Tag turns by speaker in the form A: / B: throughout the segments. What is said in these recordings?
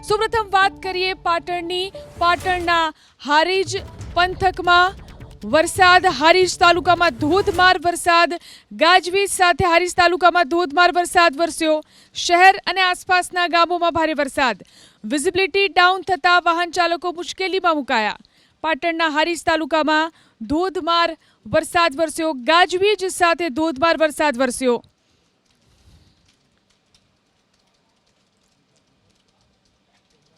A: સૌપ્રથમ વાત કરીએ પાટણના હારીજ પંથકમાં વરસાદ, હારીજ તાલુકામાં ધોધમાર વરસાદ, ગાજવીજ સાથે હારીજ તાલુકામાં ધોધમાર વરસાદ વરસ્યો. શહેર અને આસપાસના ગામોમાં ભારે વરસાદ. વિઝિબિલિટી ડાઉન થતા વાહન ચાલકો મુશ્કેલીમાં મુકાયા. પાટણના હારીજ તાલુકામાં ધોધમાર વરસાદ વરસ્યો, ગાજવીજ સાથે ધોધમાર વરસાદ વરસ્યો.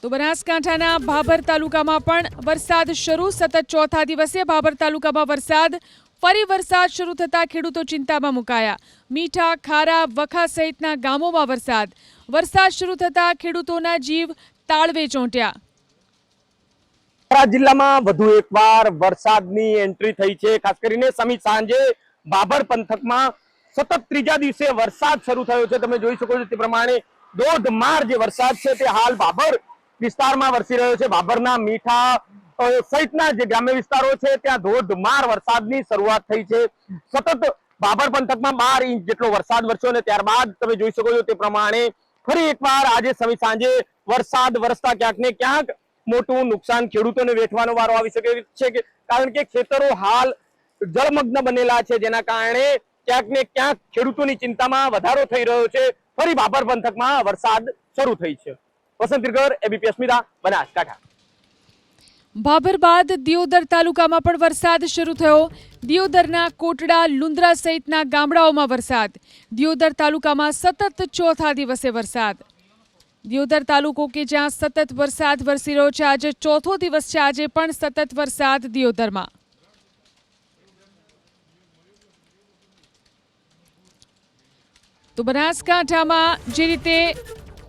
A: તો બનાસકાંઠાના ભાભર તાલુકામાં પણ વરસાદ શરૂ. સતત ચોથા દિવસે ભાભર તાલુકામાં વરસાદ. ફરી વરસાદ શરૂ થતા ખેડૂતો ચિંતામાં મુકાયા. મીઠા, ખારા, વખા સહિતના ગામોમાં વરસાદ. વરસાદ શરૂ થતા ખેડૂતોના જીવ તાળવે ચોંટ્યા.
B: જિલ્લામાં વધુ એકવાર વરસાદની એન્ટ્રી થઈ છે. ખાસ કરીને સમી સાંજે ભાભર પંથકમાં સતત ત્રીજા દિવસે વરસાદ શરૂ થયો છે. તમે જોઈ શકો છો તે પ્રમાણે ધોધમાર જે વરસાદ છે તે હાલ ભાભર વિસ્તારમાં વરસી રહ્યો છે. ભાભરના મીઠા સહિતના જે ગ્રામ્ય વિસ્તારો છે ત્યાં ધોધમાર વરસાદની શરૂઆત થઈ છે. સતત ભાભર પંથકમાં 12 ઇંચ જેટલો વરસાદ વરસ્યો અને ત્યારબાદ તમે જોઈ શકો છો તે પ્રમાણે ફરી એકવાર આજે સમી સાંજે વરસાદ વરસતા ક્યાંક ને ક્યાંક મોટું નુકસાન ખેડૂતોને વેઠવાનો વારો આવી શકે છે. કારણ કે ખેતરો હાલ જળમગ્ન બનેલા છે, જેના કારણે ક્યાંક ને ક્યાંક ખેડૂતોની ચિંતામાં વધારો થઈ રહ્યો છે. ફરી ભાભર પંથકમાં વરસાદ શરૂ થઈ છે. વસંત તિરગર, એબીપી અસ્મિતા, બનાસકાંઠા.
A: ભાભર બાદ દિયોદર તાલુકામાં પણ વરસાદ શરૂ થયો. દિયોદરના કોટડા, લુંદ્રા સહિતના ગામડાઓમાં વરસાદ. દિયોદર તાલુકામાં સતત ચોથા દિવસે વરસાદ. દિયોદર તાલુકો કે જ્યાં સતત વરસાદ વરસી રહ્યો છે, આજે ચોથો દિવસ છે. આજે પણ સતત વરસાદ દિયોદરમાં. તો બનાસકાંઠામાં જે રીતે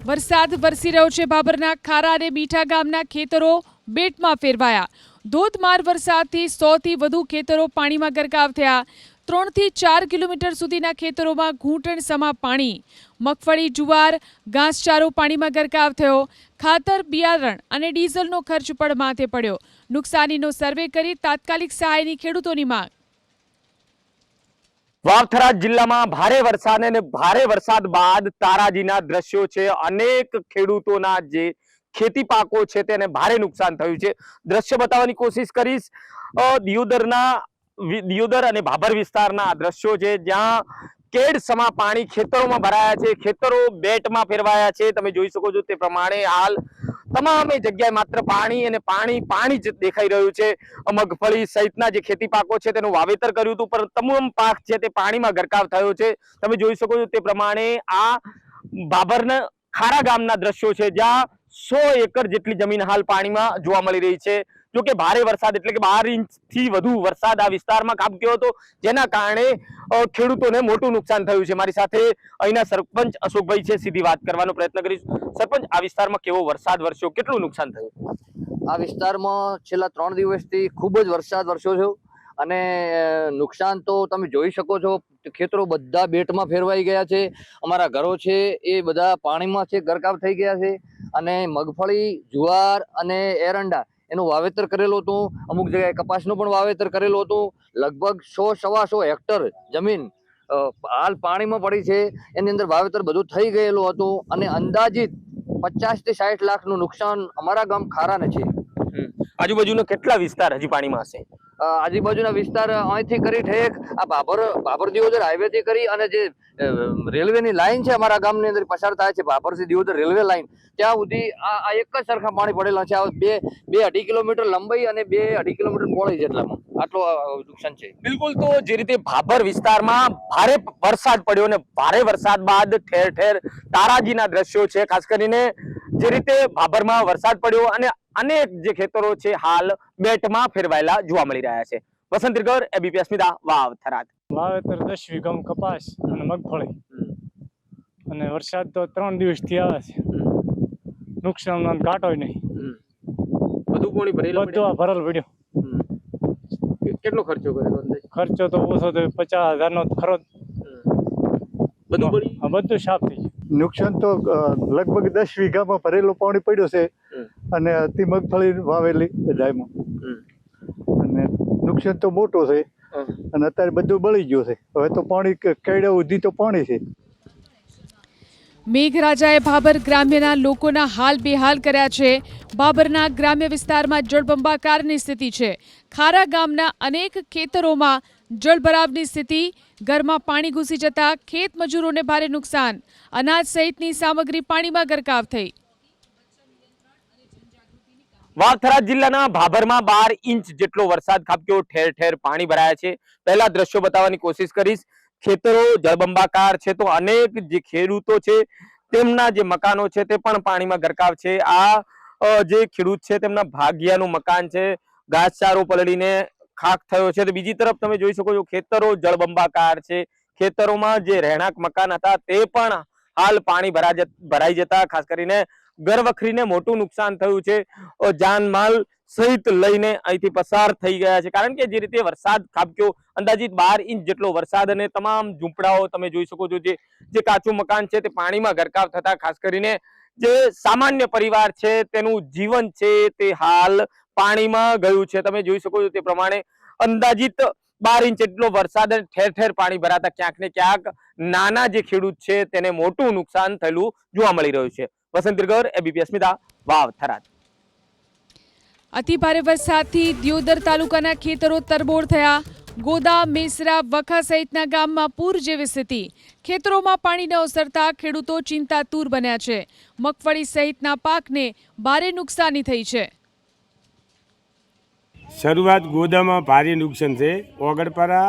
A: વરસાદ વરસી રહ્યો છે, ભાભરના ખારા અને મીઠા ગામના ખેતરો બેટમાં ફેરવાયા. ધોધમાર વરસાદથી 100થી વધુ ખેતરો પાણીમાં ગરકાવ થયા. 3 થી 4 કિલોમીટર સુધીના ખેતરોમાં ઘૂંટણ સમા પાણી. મગફળી, જુવાર, ઘાસચારો પાણીમાં ગરકાવ થયો. ખાતર, બિયારણ અને ડીઝલનો ખર્ચ પણ માથે પડ્યો. નુકસાનીનો સર્વે કરી તાત્કાલિક સહાયની ખેડૂતોની માંગ.
B: વાવથરા જિલ્લામાં ભારે વરસાદ અને ભારે વરસાદ બાદ તારાજીના દ્રશ્યો છે. અનેક ખેડૂતોના જે ખેતી પાકો છે તેને ભારે નુકસાન થયું છે. દ્રશ્ય બતાવવાની કોશિશ કરીશ. દિયોદર અને ભાભર વિસ્તારના દ્રશ્યો છે, જ્યાં કેડ સમા પાણી ખેતરોમાં ભરાયા છે. ખેતરો બેટમાં ફેરવાયા છે. તમે જોઈ શકો છો તે પ્રમાણે હાલ તમામ જગ્યાએ માત્ર પાણી અને પાણી જ દેખાઈ રહ્યું છે. મગફળી સહિતના જે ખેતી પાકો છે તેનું વાવેતર કર્યું હતું, પણ તમામ પાક છે તે પાણીમાં ગરકાવ થયો છે. તમે જોઈ શકો છો તે પ્રમાણે આ ભાભરના ખારા ગામના દ્રશ્યો છે, જ્યાં 100 એકર જેટલી જમીન હાલ પાણીમાં જોવા મળી રહી છે. જો કે ભારે વરસાદ એટલે કે 12 ઇંચથી વધુ વરસાદ આ વિસ્તારમાં ખાબક્યો હતો, જેના કારણે ખેડૂતોને મોટું નુકસાન થયું છે. મારી સાથે અહીંના સરપંચ અશોકભાઈ છે, સીધી વાત કરવાનો પ્રયત્ન કરીશ. સરપંચ, આ વિસ્તારમાં કેવો વરસાદ વરસ્યો, કેટલું નુકસાન થયું?
C: આ વિસ્તારમાં છેલ્લા 3 દિવસથી ખૂબ જ વરસાદ વરસ્યો છે અને નુકસાન તો તમે જોઈ શકો છો. ખેતરો બધા બેટમાં ફેરવાઈ ગયા છે. અમારા ઘરો છે એ બધા પાણીમાં છે, ગરકાવ થઈ ગયા છે. અને મગફળી, જુવાર અને એરંડા એનું વાવેતર કરેલું હતું. અમુક જગ્યાએ કપાસનું પણ વાવેતર કરેલું હતું. લગભગ 100-125 હેક્ટર જમીન હાલ પાણીમાં પડી છે. એની અંદર વાવેતર બધું થઈ ગયેલું હતું અને અંદાજિત 50 થી 60 લાખનું નુકસાન અમારા ગામ ખારાને છે.
B: આજુબાજુનો કેટલા વિસ્તાર હજી પાણીમાં હશે?
C: આજુબાજુના વિસ્તાર અહીંથી કરી ઠેક આ ભાભર દિયોદર હાઈવે થી કરી અને જે રેલવેની લાઈન છે અમારા ગામની અંદર પસાર થાય છે, ભાભરથી દિયોદર રેલવે લાઈન, ત્યાં સુધી આ એક જ સરખા પાણી પડેલા છે. 2-2.5 કિલોમીટર લંબાઈ અને 2.5 કિલોમીટર પહોળાઈ જેટલામાં આટલો નુકસાન છે.
B: બિલકુલ. તો જે રીતે ભાભર વિસ્તારમાં ભારે વરસાદ પડ્યો અને ભારે વરસાદ બાદ ઠેર ઠેર તારાજીના દ્રશ્યો છે. ખાસ કરીને જે રીતે ભાભરમાં વરસાદ પડ્યો અને અનેક જે ખેતરો છે હાલ બેટમાં ફેરવાયેલા જોવા મળી રહ્યા છે. વસંત તિરગર, એબીપી અસ્મિતા, વાવથરા.
D: વાવેતર 10 વીઘામ કપાસ અને મગફળી અને વરસાદ તો 3 દિવસથી આવે છે. નુકસાન ઘાટોય નહીં.
B: બધું પાણી ભરેલું,
D: બધું ભરેલ પડ્યો.
B: કેટલો ખર્ચો કર્યો?
D: ખર્ચો તો ઓછો તો 50,000 નો ખરો. બધું સાફ થઈ ગયું.
E: નુકસાન તો લગભગ 10 વીઘામાં ભરેલું પાણી પડ્યું છે અને અતિ મગફળી વાવેલી બધામાં, અને નુકસાન તો મોટું છે અને અત્યારે બધું બળી ગયું છે. હવે તો પાણી કેડા સુધી તો પાણી છે.
A: મેઘરાજાએ ભાબર ગ્રામ્યના લોકોના હાલ બેહાલ કર્યા છે. ભાબરના ગ્રામ્ય વિસ્તારમાં જળબંબાકારની સ્થિતિ છે. ખારા ગામના અનેક ખેતરોમાં જળભરાવની સ્થિતિ. ઘરમાં પાણી ઘૂસી જતા ખેત મજૂરોને ભારે નુકસાન. અનાજ સહિતની સામગ્રી પાણીમાં ગરકાવ થઈ.
B: વાવથરા જિલ્લાના ભાભરમાં 12 ઇંચ જેટલો વરસાદ ખાબક્યો. ઠેર ઠેર પાણી ભરાયા છે. પહેલા દ્રશ્યો બતાવવાની કોશિશ કરીશ. ખેતરો જળબંબાકાર છે તો અનેક જે ખેડૂતો છે તેમના જે મકાનો છે તે પણ પાણીમાં ગરકાવ છે. આ જે ખેડૂત છે તેમના ભાગ્યાનું મકાન છે, ઘાસચારો પલળીને ખાખ થયો છે. તો બીજી તરફ તમે જોઈ શકો છો ખેતરો જળબંબાકાર છે. ખેતરોમાં જે રહેણાંક મકાન હતા તે પણ હાલ પાણી ભરાઈ જતા ખાસ કરીને ઘર વખરીને મોટું નુકસાન થયું છે. જાનમાલ સહિત લઈને અહીંથી પસાર થઈ ગયા છે. કારણ કે જે રીતે વરસાદ ખાબક્યો, અંદાજિત 12 ઇંચ જેટલો વરસાદ, અને તમામ ઝૂંપડાઓ તમે જોઈ શકો છો જે કાચું મકાન છે તે પાણીમાં ગરકાવ થતા ખાસ કરીને જે સામાન્ય પરિવાર છે તેનું જીવન છે તે હાલ પાણીમાં ગયું છે. તમે જોઈ શકો છો તે પ્રમાણે અંદાજિત 12 ઇંચ જેટલો વરસાદ અને ઠેર ઠેર પાણી ભરાતા ક્યાંક ને ક્યાંક નાના જે ખેડૂત છે તેને મોટું નુકસાન થયેલું જોવા મળી રહ્યું છે. વસંત દિરગર, એબીપી અસ્મિતા, વાવ, થરાદ.
A: અતિ ભારે વરસાદથી દિયોદર તાલુકાના ખેતરો તરબોળ થયા. ગોદા, મેસરા, વખા સહિતના ગામમાં પૂર જેવી સ્થિતિ. ખેતરોમાં પાણી ન ઓસરતા ખેડૂતો ચિંતાતુર બન્યા છે. મગફળી સહિતના પાકને ભારે નુકસાની થઈ છે.
F: શરૂઆત ગોદામાં ભારે નુકસાન છે. ઓગળપરા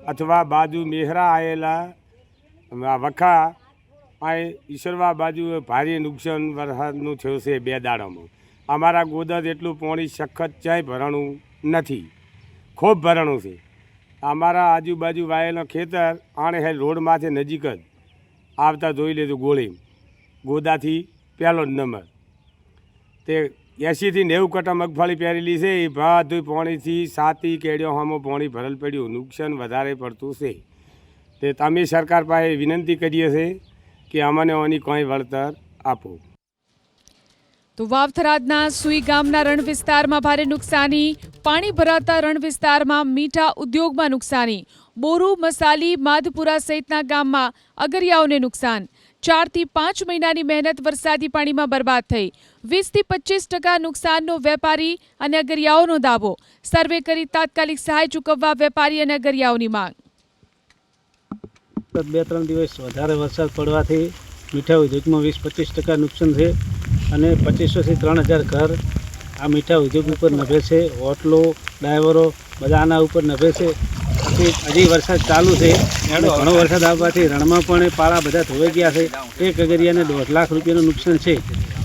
F: અથવા બાજુ મેહરા આવેલા વખા આ ઈશ્વરવા બાજુ ભારે નુકસાન વરસાદનું થયું છે 2 દાડામાં. અમારા ગોદા જેટલું પાણી સખત ચાય ભરાણું નથી, ખૂબ ભરાણું છે. અમારા આજુબાજુ વાયેલો ખેતર આણે રોડમાંથી નજીક જ આવતા જોઈ લેજો. ગોળી ગોદાથી પહેલો જ નંબર. તે 80 થી 90 કટા મગફળી પહેરેલી છે. એ બધું પાણીથી સાતી કેડીઓ સામું પાણી ભરેલ પડ્યું. નુકસાન વધારે પડતું છે. તે તમે સરકાર પાસે વિનંતી કરીએ છીએ કે અમને આની કોઈ વળતર આપો.
A: તો વાવથરાદના સુઈ ગામના રણ વિસ્તારમાં ભારે નુકસાની. પાણી ભરાતા રણ વિસ્તારમાં મીઠા ઉદ્યોગમાં નુકસાની. બોરુ, મસાલી, માધપુરા સહિતના ગામમાં અગરિયાઓને નુકસાન. 4 થી 5 મહિનાની મહેનત વરસાદી પાણીમાં બરબાદ થઈ. 20 થી 25% નુકસાનનો વેપારી અને અગરિયાઓનો દાવો. સર્વે કરી તાત્કાલિક સહાય ચૂકવવા વેપારી અને અગરિયાઓની માંગ.
G: 2-3 દિવસ વધારે વરસાદ પડવાથી મીઠા ઉદ્યોગમાં 20-25% નુકસાન છે અને 2500 થી 3000 ઘર આ મીઠા ઉદ્યોગ ઉપર નભે છે. હોટલો, ડ્રાઈવરો બધા આના ઉપર નભે છે. હજી વરસાદ ચાલુ છે. ઘણો વરસાદ આવવાથી રણમાં પણ પાળા બધા ધોવાઈ ગયા છે. એક અગરિયાને 1.5 લાખ રૂપિયાનું નુકસાન છે.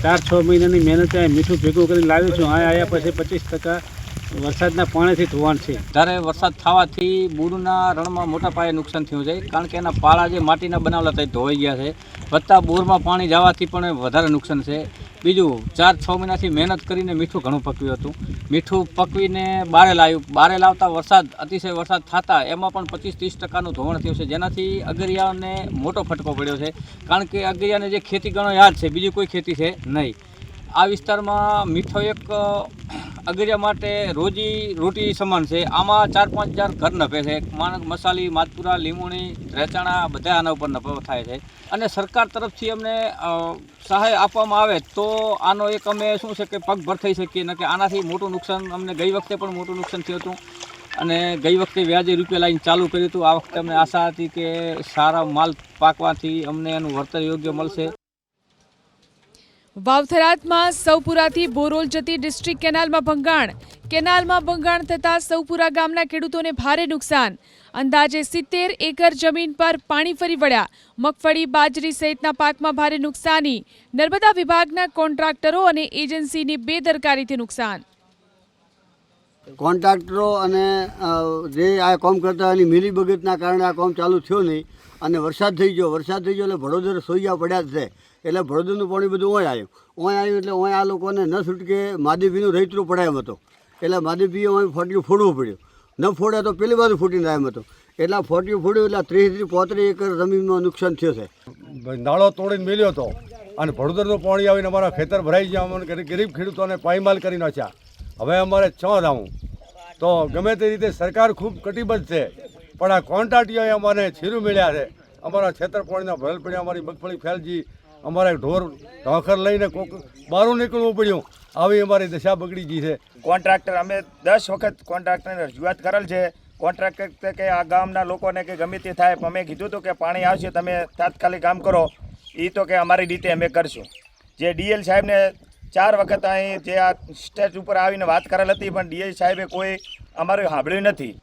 G: 4-6 મહિનાની મહેનત મીઠું ભેગું કરીને લાવ્યું છું. આવ્યા પછી 25% વરસાદના પાણીથી ધોવાણ છે.
H: વધારે વરસાદ થવાથી બોરના રણમાં મોટા પાયે નુકસાન થયું છે. કારણ કે એના પાળા જે માટીના બનાવેલા હતા એ ધોવાઈ ગયા છે. વત્તા બોરમાં પાણી જવાથી પણ વધારે નુકસાન છે. બીજું 4-6 મહિનાથી મહેનત કરીને મીઠું ઘણું પકવ્યું હતું. મીઠું પકવીને બારે લાવ્યું. બારે લાવતા વરસાદ અતિશય વરસાદ થતા એમાં પણ 25-30% ધોવાણ થયું છે. જેનાથી અગરિયાઓને મોટો ફટકો પડ્યો છે. કારણ કે અગરિયાને જે ખેતી ગણો યાદ છે, બીજી કોઈ ખેતી છે નહીં. આ વિસ્તારમાં મીઠો એક અગરિયા માટે રોટી સમાન છે. આમાં 4-5 હજાર ઘર નફે છે. મસાલી, માધપુરા, લીંબુણી, રેચાણા બધા આના ઉપર નફો થાય છે. અને સરકાર તરફથી અમને સહાય આપવામાં આવે તો આનો એક અમે શું છે કે પગભર થઈ શકીએ. ને કે આનાથી મોટું નુકસાન અમને ગઈ વખતે પણ મોટું નુકસાન થયું હતું અને ગઈ વખતે વ્યાજે રૂપિયા લાવીને ચાલુ કર્યું હતું. આ વખતે અમને આશા હતી કે સારા માલ પાકવાથી અમને એનું વળતર યોગ્ય મળશે.
A: વાવથરાદમાં સૌપુરાથી બોરોલ જતી ડિસ્ટ્રિક્ટ કેનાલમાં ભંગાણ. કેનાલમાં ભંગાણ થતાં સૌપુરા ગામના ખેડૂતોને ભારે નુકસાન. અંદાજે 70 એકર જમીન પર પાણી ફરી વળ્યા. મગફળી, બાજરી સહિતના પાકમાં ભારે નુકસાની. નર્મદા વિભાગના કોન્ટ્રાક્ટરો અને એજન્સીની બેદરકારીથી નુકસાન.
I: કોન્ટ્રાક્ટરો અને જે આ કામ કરતા એની મિલીભગતના કારણે આ કામ ચાલુ થયું નહીં. અને વરસાદ થઈ ગયો એટલે ભડોદર સોઈયા પડ્યા જ છે. એટલે ભડોદરનું પાણી બધું આવ્યું એટલે આ લોકોને ન છૂટકે માધીપીનું રૈતરું પડાય એમ હતો. એટલે માધીપીએ ફોટ્યું ફોડવું પડ્યું. ન ફોડે તો પેલી બાજુ ફૂટીને એમ હતો. એટલે ફોટ્યું ફોડ્યું એટલે 30 થી 35 એકર જમીનમાં નુકસાન થયું છે.
J: નાળો તોડીને મેલ્યો હતો અને ભડોદરનું પાણી આવીને અમારા ખેતર ભરાઈ ગયા. અમને ગરીબ ખેડૂતોને પાયમાલ કરી નાખ્યા. હવે અમારે ચા જાવું તો ગમે તે રીતે સરકાર ખૂબ કટિબદ્ધ છે, પણ આ કોન્ટ્રાક્ટીઓએ અમારે છીરું મેળ્યા છે. અમારા ખેતર પાણીના ભરેલ પડ્યા, અમારી મગફળી ફેલજી, અમારે ઢોર ઢોખર લઈને કોક બહાર નીકળવું પડ્યું. આવી અમારી દશા બગડી ગઈ છે.
B: કોન્ટ્રાક્ટર અમે 10 વખત કોન્ટ્રાક્ટરને રજૂઆત કરેલ છે. કોન્ટ્રાક્ટર કે આ ગામના લોકોને કે ગમે તે થાય, અમે કીધું હતું કે પાણી આવશે તમે તાત્કાલિક કામ કરો. એ તો કે અમારી રીતે અમે કરશું. જે ડીએલ સાહેબને 4 વખત અહીં જે આ સ્ટેજ ઉપર આવીને વાત કરેલ હતી, પણ ડીએલ સાહેબે કોઈ અમારું સાંભળ્યું નથી.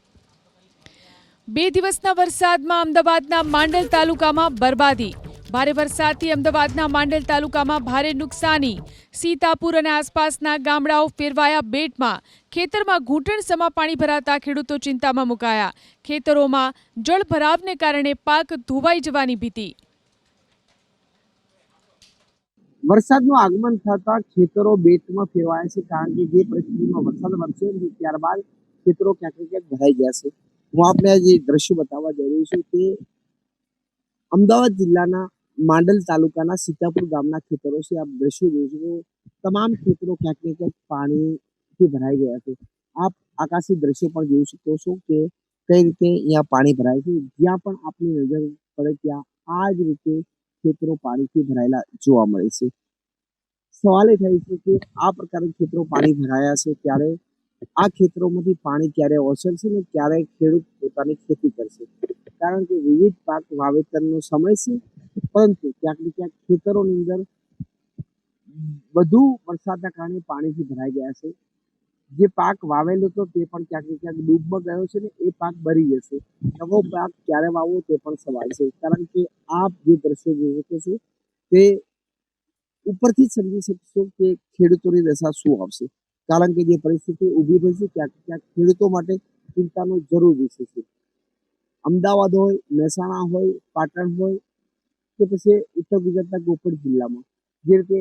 A: 2 દિવસના વરસાદમાં અમદાવાદના માંડલ તાલુકામાં બરબાદી. ભારે વરસાદથી અમદાવાદના માંડલ તાલુકામાં ભારે નુકસાની. સીતાપુર અને આસપાસના ગામડાઓ ફેરવાયા બેટમાં. ખેતરમાં ઘૂંટણસમા પાણી ભરાતા ખેડૂતો ચિંતામાં મુકાયા. ખેતરોમાં જળભરાવને કારણે પાક ધોવાઈ જવાની ભીતિ.
K: વરસાદનું આગમન થતા ખેતરો બેટમાં ફેરવાયા છે, કારણ કે જે પરિસ્થિતિમાં વરસાદ વરસ્યો ત્યારબાદ ખેતરો ક્યાંક ને ક્યાંક ભરાઈ ગયા છે. હું આપને જે દ્રશ્યો બતાવવા જઈ રહ્યો છું તે અમદાવાદ જિલ્લાના માંડલ તાલુકાના સીતાપુર ગામના ખેતરો છે. આપ દ્રશ્યો જોઈ શકો, તમામ ખેતરો ક્યાંક ને ક્યાંક પાણીથી ભરાઈ ગયા છે. આપ આકાશી દ્રશ્યો પણ જોઈ શકો છો કે કઈ રીતે અહીંયા પાણી ભરાય છે. જ્યાં પણ આપની નજર પડે ત્યાં આ જ રીતે ખેતરો પાણીથી ભરાયેલા જોવા મળે છે. સવાલ એ થાય છે કે આ પ્રકારે ખેતરો પાણી ભરાયા છે ત્યારે આ ખેતરોમાંથી પાણી ક્યારે ઓસરશે ને ક્યારે ખેડૂત પોતાની ખેતી કરશે, કારણ કે વિવિધ પાક વાવેતરનો સમય છે, પરંતુ ક્યાંક ને ક્યાંક ખેતરોની અંદર વધુ વરસાદના કારણે પાણીથી ભરાઈ ગયા છે. જે પાક વાવેલો હતો તે પણ ક્યાંક ને ક્યાંક ડૂબમાં ગયો છે ને એ પાક બરી જશે. નવો પાક ક્યારે વાવવો તે પણ સવાલ છે, કારણ કે આપ જે દ્રશ્યો જોઈ શકો છો તે ઉપરથી જ સમજી શકશો કે ખેડૂતોની દશા શું આવશે, કારણ કે જે પરિસ્થિતિ ઊભી થઈ છે ક્યાંક ક્યાંક ખેડૂતો માટે ચિંતાનો જરૂર વિષય છે. અમદાવાદ હોય, મહેસાણા હોય, પાટણ હોય કે પછી ઉત્તર ગુજરાતના કોઈ પણ જિલ્લામાં જે રીતે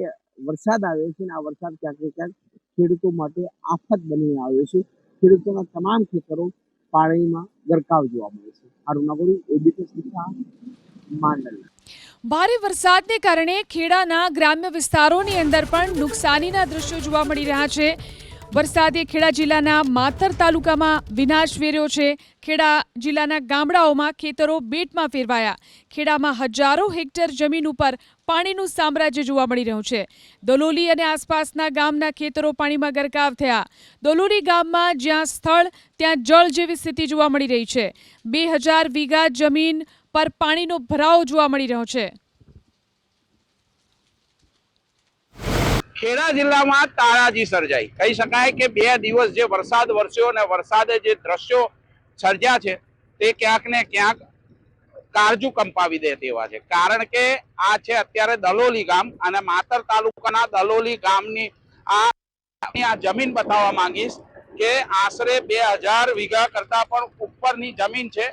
K: વરસાદ આવ્યો છે ને આ વરસાદ ક્યાંક ને ક્યાંક ખેડૂતો માટે આફત બનીને આવ્યો છે. ખેડૂતોના તમામ ખેતરો પાણીમાં ગરકાવ જોવા મળે છે. અરુણાગોરી એબીપી માંડલ.
A: ભારે વરસાદને કારણે ખેડાના ગ્રામ્ય વિસ્તારોની અંદર પણ નુકસાનીના દ્રશ્યો જોવા મળી રહ્યા છે. વરસાદે ખેડા જિલ્લાના માતર તાલુકામાં વિનાશ વેર્યો છે. ખેડા જિલ્લાના ગામડાઓમાં ખેતરો બેટમાં ફેરવાયા. ખેડામાં હજારો હેક્ટર જમીન ઉપર પાણીનું સામ્રાજ્ય જોવા મળી રહ્યું છે. દલોલી અને આસપાસના ગામના ખેતરો પાણીમાં ગરકાવ થયા. દલોલી ગામમાં જ્યાં સ્થળ ત્યાં જળ જેવી સ્થિતિ જોવા મળી રહી છે. 2000 વીઘા જમીન પર પાણીનો ભરાવો જોવા મળી રહ્યો છે.
L: ખેડા જિલ્લામાં તારાજી સર્જાઈ કહી શકાય કે 2 દિવસ જે વરસાદ વરસ્યો અને વરસાદે જે દ્રશ્યો સર્જ્યા છે તે ક્યાંક ને ક્યાંક કાળજુ કંપાવી દે તેવા છે. કારણ કે આ છે અત્યારે દલોલી ગામ અને માતર તાલુકાના દલોલી ગામની આ જમીન બતાવવા માંગીશ કે આશરે 2000 વીઘા કરતા પણ ઉપરની જમીન છે,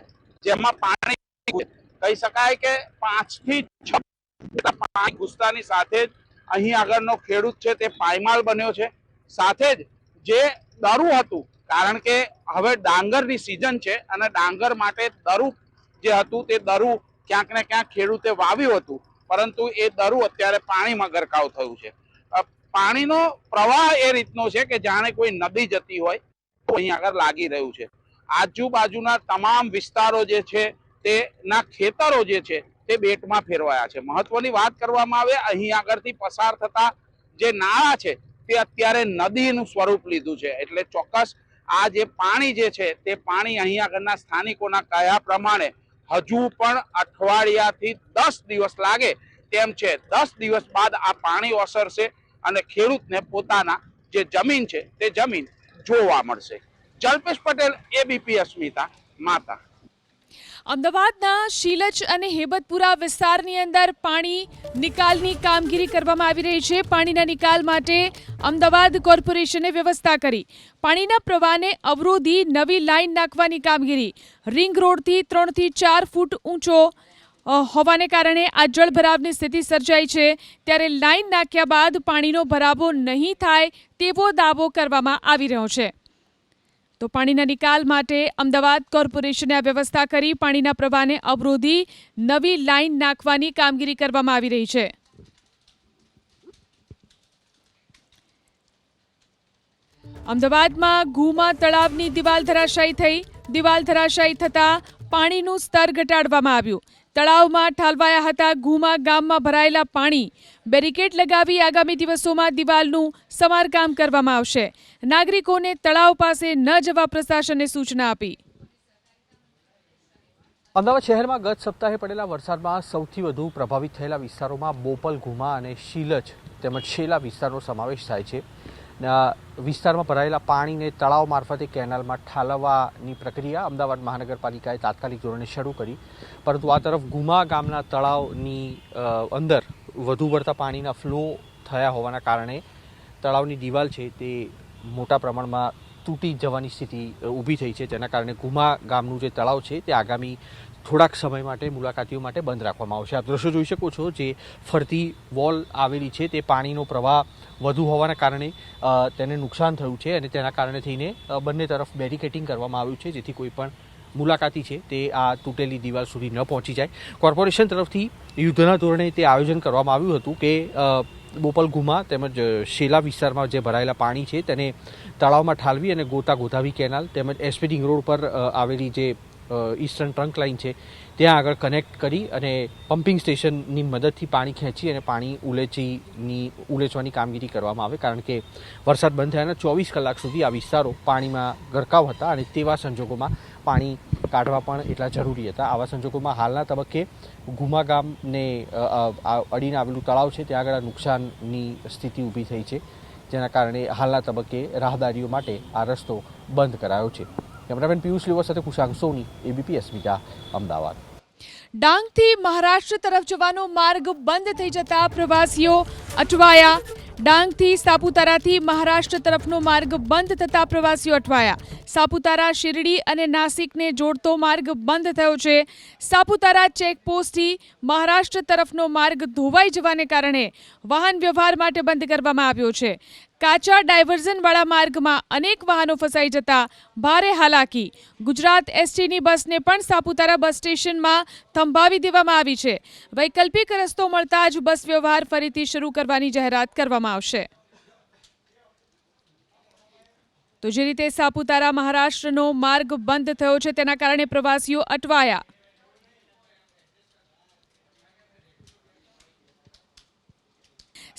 L: જેમાં પાણી કહી શકાય કે 5 થી 6 પાણી ઘૂસતાની સાથે જ અહીં આગળનો ખેડૂત છે તે પાયમાલ બન્યો છે. સાથે જ જે દરું હતું, કારણ કે હવે ડાંગરની સિઝન છે અને ડાંગર માટે દરું જે હતું તે દરું ક્યાંક ને ક્યાંક ખેડૂતે વાવ્યું હતું, પરંતુ એ દરું અત્યારે પાણીમાં ગરકાવ થયું છે. પાણીનો પ્રવાહ એ રીતનો છે કે જાણે કોઈ નદી જતી હોય તો અહીં આગળ લાગી રહ્યું છે. આજુબાજુના તમામ વિસ્તારો જે છે તેના ખેતરો જે છે તે બેટમાં ફેરવાયા છે. મહત્વની વાત કરવામાં આવે, અહીં આગળથી પસાર થતા જે નાળા છે તે અત્યારે નદીનું સ્વરૂપ લીધું છે. એટલે ચોક્કસ આ જે પાણી જે છે તે પાણી અહીં આગળના સ્થાનિકોના કહ્યા પ્રમાણે હજુ પણ અઠવાડિયાથી 10 દિવસ લાગે તેમ છે. 10 દિવસ બાદ આ પાણી ઓસરશે અને ખેડૂતને પોતાના જે જમીન છે તે જમીન જોવા મળશે. જલ્પેશ પટેલ, એબીપી અસ્મિતા, માતા.
A: અમદાવાદના શીલચ અને હેબતપુરા વિસ્તારની અંદર પાણી નિકાલની કામગીરી કરવામાં આવી રહી છે. પાણીના નિકાલ માટે અમદાવાદ કોર્પોરેશને વ્યવસ્થા કરી. પાણીના પ્રવાહને અવરોધી નવી લાઇન નાખવાની કામગીરી. રિંગ રોડથી 3 થી 4 ફૂટ ઊંચો હોવાને કારણે આ જળભરાવની સ્થિતિ સર્જાઈ છે. ત્યારે લાઇન નાખ્યા બાદ પાણીનો ભરાવો નહીં થાય તેવો દાવો કરવામાં આવી રહ્યો છે. તો પાણીના નિકાલ માટે અમદાવાદ કોર્પોરેશને આ વ્યવસ્થા કરી. પાણીના પ્રવાહને અવરોધી નવી લાઇન નાખવાની કામગીરી કરવામાં આવી રહી છે. અમદાવાદમાં ઘુમા તળાવની દિવાલ ધરાશાયી થઈ. દિવાલ ધરાશાયી થતાં પાણીનું સ્તર ઘટાડવામાં આવ્યું. તળાવમાં ઠાલવાયા હતા ઘુમા ગામમાં ભરાયેલા પાણી. બેરિકેડ લગાવી આગામી દિવસોમાં દિવાલનું સમારકામ કરવામાં આવશે. નાગરિકોને તળાવ પાસે ન જવા પ્રશાસને સૂચના આપી.
M: અમદાવાદ શહેરમાં ગત સપ્તાહે પડેલા વરસાદમાં સૌથી વધુ પ્રભાવિત થયેલા વિસ્તારોમાં બોપલ, ઘુમા અને શીલજ તેમજ શેલા વિસ્તારનો સમાવેશ થાય છે. વિસ્તારમાં ભરાયેલા પાણીને તળાવ મારફતે કેનાલમાં ઠાલવવાની પ્રક્રિયા અમદાવાદ મહાનગરપાલિકાએ તાત્કાલિક ધોરણે શરૂ કરી, પરંતુ આ તરફ ઘુમા ગામના તળાવની અંદર વધુ પડતા પાણીના ફ્લો થયા હોવાના કારણે તળાવની દિવાલ છે તે મોટા પ્રમાણમાં તૂટી જવાની સ્થિતિ ઊભી થઈ છે, જેના કારણે ઘુમા ગામનું જે તળાવ છે તે આગામી થોડાક સમય માટે મુલાકાતીઓ માટે બંધ રાખવામાં આવશે. આપ દ્રશ્યો જોઈ શકો છો, જે ફરતી વોલ આવેલી છે તે પાણીનો પ્રવાહ વધુ હોવાના કારણે તેને નુકસાન થયું છે અને તેના કારણે થઈને બંને તરફ બેરિકેટિંગ કરવામાં આવ્યું છે, જેથી કોઈ પણ મુલાકાતી છે તે આ તૂટેલી દિવાલ સુધી ન પહોંચી જાય. કોર્પોરેશન તરફથી યુદ્ધના ધોરણે તે આયોજન કરવામાં આવ્યું હતું કે બોપલ, ઘુમા તેમજ શેલા વિસ્તારમાં જે ભરાયેલા પાણી છે તેને તળાવમાં ઠાલવી અને ગોતાગોતાવી કેનાલ તેમજ એસપી રિંગ રોડ પર આવેલી જે ઈસ્ટર્ન ટ્રંક લાઇન છે ત્યાં આગળ કનેક્ટ કરી અને પમ્પિંગ સ્ટેશનની મદદથી પાણી ખેંચી અને પાણી ઉલેચવાની કામગીરી કરવામાં આવે, કારણ કે વરસાદ બંધ થયાના 24 કલાક સુધી આ વિસ્તારો પાણીમાં ગરકાવ હતા અને તેવા સંજોગોમાં પાણી કાઢવા પણ એટલા જરૂરી હતા. આવા સંજોગોમાં હાલના તબક્કે ઘુમા ગામને અડીને આવેલું તળાવ છે ત્યાં આગળ નુકસાનની સ્થિતિ ઊભી થઈ છે, જેના કારણે હાલના તબક્કે રાહદારીઓ માટે આ રસ્તો બંધ કરાયો છે. કેમેરામેન પિયુષ લેવા સાથે કુશાંક સોની, એબીપી અસ્મિતા, અમદાવાદ.
A: ડાંગથી મહારાષ્ટ્ર તરફ જવાનો માર્ગ બંધ થઈ જતા પ્રવાસીઓ અટવાયા. ડાંગથી સાપુતારાથી મહારાષ્ટ્ર તરફનો માર્ગ બંધ થતા પ્રવાસીઓ અટવાયા. સાપુતારા, શિરડી અને નાસિકને જોડતો માર્ગ બંધ થયો છે. સાપુતારા ચેકપોસ્ટથી મહારાષ્ટ્ર તરફનો માર્ગ ધોવાઈ જવાને કારણે વાહન વ્યવહાર માટે બંધ કરવામાં આવ્યો છે. કાચા ડાયવર્ઝનવાળા માર્ગમાં અનેક વાહનો ફસાઈ જતા ભારે હાલાકી. ગુજરાત એસટીની બસને પણ સાપુતારા બસ સ્ટેશનમાં થંભાવી દેવામાં આવી છે. વૈકલ્પિક રસ્તો મળતા જ બસ વ્યવહાર ફરીથી શરૂ કરવાની જાહેરાત કરવામાં આવશે. તો જે રીતે સાપુતારા મહારાષ્ટ્રનો માર્ગ બંધ થયો છે તેના કારણે પ્રવાસીઓ અટવાયા.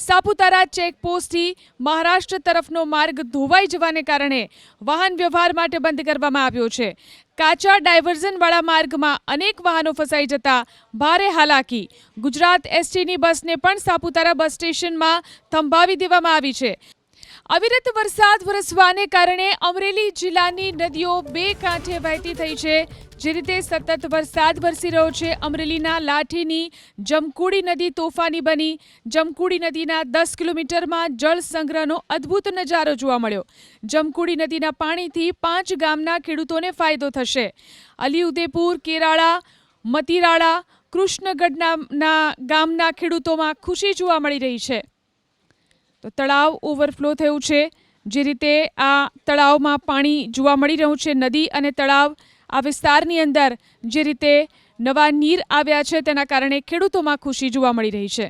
A: સાપુતારા ચેકપોસ્ટથી મહારાષ્ટ્ર તરફનો માર્ગ ધોવાઈ જવાને કારણે વાહન વ્યવહાર માટે બંધ કરવામાં આવ્યો છે. કાચા ડાયવર્ઝનવાળા માર્ગમાં અનેક વાહનો ફસાઈ જતા ભારે હાલાકી. ગુજરાત એસટીની બસને પણ સાપુતારા બસ સ્ટેશનમાં થંભાવી દેવામાં આવી છે. અવિરત વરસાદ વરસવાને કારણે અમરેલી જિલ્લાની નદીઓ બે કાંઠે વહેતી થઈ છે. જે રીતે સતત વરસાદ વરસી રહ્યો છે, અમરેલીના લાઠીની જમકુડી નદી તોફાની બની. જમકુડી નદીના 10 કિલોમીટરમાં જળ સંગ્રહનો અદ્ભુત નજારો જોવા મળ્યો. જમકુડી નદીના પાણીથી 5 ગામના ખેડૂતોને ફાયદો થશે. અલીઉદેપુર, કેરાળા, મતીરાળા, કૃષ્ણગઢના ગામના ખેડૂતોમાં ખુશી જોવા મળી રહી છે. તો તળાવ ઓવરફ્લો થયું છે. જે રીતે આ તળાવમાં પાણી જોવા મળી રહ્યું છે, નદી અને તળાવ આ વિસ્તારની અંદર જે રીતે નવા નીર આવ્યા છે તેના કારણે ખેડૂતોમાં ખુશી જોવા મળી રહી છે.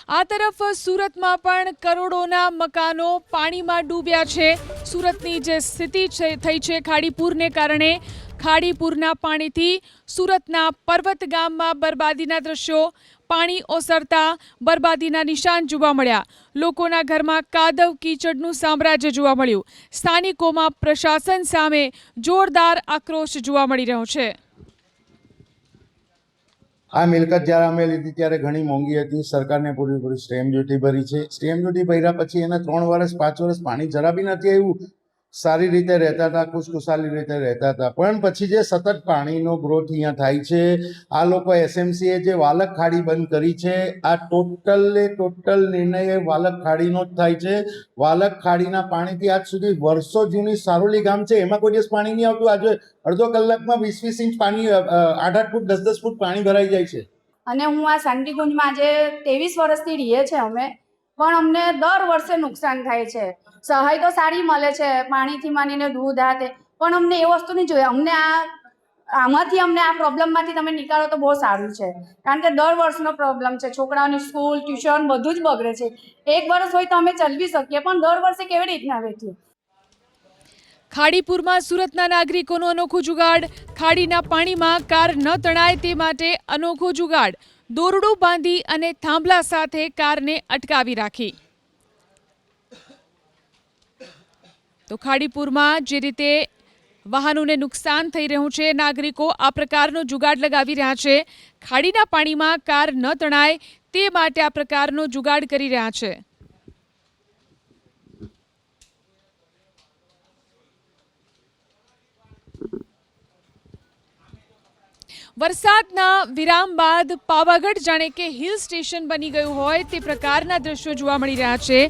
A: આ તરફ સુરતમાં પણ કરોડોના મકાનો પાણીમાં ડૂબ્યા છે. સુરતની જે સ્થિતિ થઈ છે ખાડીપુરને કારણે, ખાડીપુરના પાણીથી સુરતના પર્વત ગામમાં બરબાદીના દ્રશ્યો, પાણી ઓસરતા બરબાદીના નિશાન જોવા મળ્યા. લોકોના ઘરમાં કાદવ કીચડનું સામ્રાજ્ય જોવા મળ્યું. સ્થાનિકોમાં પ્રશાસન સામે જોરદાર આક્રોશ જોવા મળી રહ્યો છે.
N: આ મિલકત જ્યારે અમે લીધી ત્યારે ઘણી મોંઘી હતી. સરકારને પૂરેપૂરી સ્ટેમ્પ ડ્યુટી ભરી છે. સ્ટેમ્પ ડ્યુટી ભર્યા પછી એના 3 વર્ષ 5 વર્ષ પાણી જરા બી નથી આવ્યું. સારી રીતે રહેતા હતા, ખુશખુશાલી રીતે રહેતા હતા. પણ પછી જે સતત પાણીનો ગ્રોથ અહીંયા થાય છે, આ લોકો એસએમસીએ જે વાલક ખાડી બંધ કરી છે, આ ટોટલ નિર્ણય વાલક ખાડીનો જ થાય છે. વાલક ખાડીના પાણીથી આજ સુધી વર્ષો જૂની સારોલી ગામ છે, એમાં કોઈ દિવસ પાણી નહીં આવતું. આજે અડધો કલાકમાં 20-20 ઇંચ પાણી, 8-8 ફૂટ 10-10 ફૂટ પાણી ભરાઈ જાય છે.
O: અને હું આ શાંતિકુંજમાં આજે 23 વર્ષથી રહીએ છે અમે, પણ અમને દર વર્ષે નુકસાન થાય છે. સહાય તો સારી મળે છે, પાણીથી માંડીને દૂધ આ તે, પણ અમને એ વસ્તુ નહીં જોઈએ. અમને આ આમાંથી અમને આ પ્રોબ્લેમમાંથી તમે નીકાળો તો બહુ સારું છે, કારણ કે દર વર્ષનો પ્રોબ્લેમ છે. છોકરાઓની સ્કૂલ, ટ્યુશન બધું જ બગડે છે. એક વર્ષ હોય તો અમે ચલાવી શકીએ, પણ દર વર્ષે કેવી રીતના વેઠીએ?
A: ખાડીપુરમાં સુરતના નાગરિકોનો અનોખો જુગાડ. ખાડીના પાણીમાં કાર ન તણાય તે માટે અનોખો જુગાડ. દોરડું બાંધી અને થાંભલા સાથે કારને અટકાવી રાખી. તો ખાડીપુરમાં જે રીતે વાહનોને નુકસાન થઈ રહ્યું છે, નાગરિકો આ પ્રકારનો જુગાડ લગાવી રહ્યા છે. ખાડીના પાણીમાં કાર ન તણાય તે માટે આ પ્રકારનો જુગાડ કરી રહ્યા છે. વરસાદના વિરામ બાદ પાવાગઢ જાણે કે હિલ સ્ટેશન બની ગયું હોય તે પ્રકારના દ્રશ્યો જોવા મળી રહ્યા છે.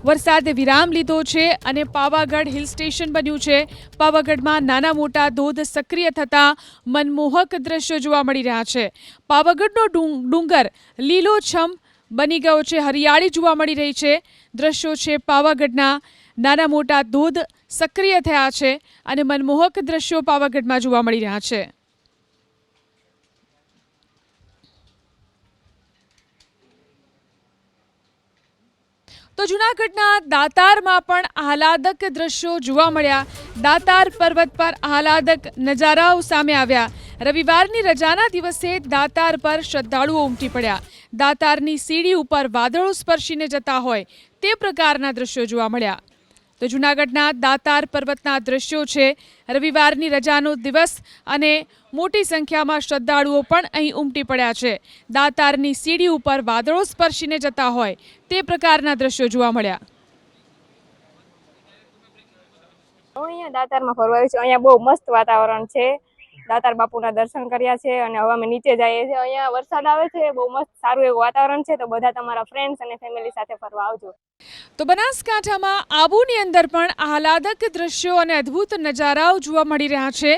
A: વરસાદે વિરામ લીધો છે અને પાવાગઢ હિલ સ્ટેશન બન્યું છે. પાવાગઢમાં નાના મોટા ધોધ સક્રિય થતા મનમોહક દ્રશ્યો જોવા મળી રહ્યા છે. પાવાગઢનો ડુંગર લીલોછમ બની ગયો છે, હરિયાળી જોવા મળી રહી છે. દ્રશ્યો છે પાવાગઢના, નાના મોટા ધોધ સક્રિય થયા છે અને મનમોહક દ્રશ્યો પાવાગઢમાં જોવા મળી રહ્યા છે. તો જૂનાગઢના દાતારમાં પણ આહલાદક દ્રશ્યો જોવા મળ્યા. દાતાર પર્વત પર આહલાદક નજારાઓ સામે આવ્યા. રવિવારની રજાના દિવસે દાતાર પર શ્રદ્ધાળુઓ ઉમટી પડ્યા. દાતારની સીડી ઉપર વાદળો સ્પર્શીને જતા હોય તે પ્રકારના દ્રશ્યો જોવા મળ્યા. તો જૂનાગઢના દાતાર પર્વતના દ્રશ્યો છે. રવિવારની રજાનો દિવસ અને મોટી સંખ્યામાં શ્રદ્ધાળુઓ પણ અહીં ઉમટી પડ્યા છે. દાતારની સીડી ઉપર વાદળો સ્પર્શીને જતા હોય તે પ્રકારના દ્રશ્યો જોવા મળ્યા.
P: હું અહીંયા દાતારમાં ફરવા આવી છું. અહીંયા બહુ મસ્ત વાતાવરણ છે. દાતાર બાપુના દર્શન કર્યા છે અને હવે અમે નીચે જઈએ છીએ. અહીંયા વરસાદ આવે છે, બહુ મસ્ત સારું એવું વાતાવરણ છે. તો બધા તમારા ફ્રેન્ડ્સ અને ફેમિલી સાથે ફરવા આવજો.
A: તો બનાસકાંઠામાં આબુની અંદર પણ આહલાદક દ્રશ્યો અને અદ્ભુત નજારાઓ જોવા મળી રહ્યા છે.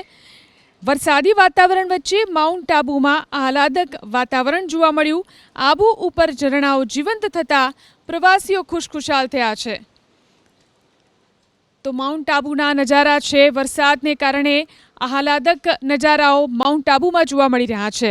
A: વરસાદી વાતાવરણ વચ્ચે માઉન્ટ આબુમાં આહલાદક વાતાવરણ જોવા મળ્યું. આબુ ઉપર ઝરણાઓ જીવંત થતા પ્રવાસીઓ ખુશખુશાલ થયા છે. તો માઉન્ટ આબુના નજારા છે. વરસાદને કારણે આહલાદક નજારાઓ માઉન્ટ આબુમાં જોવા મળી રહ્યા છે.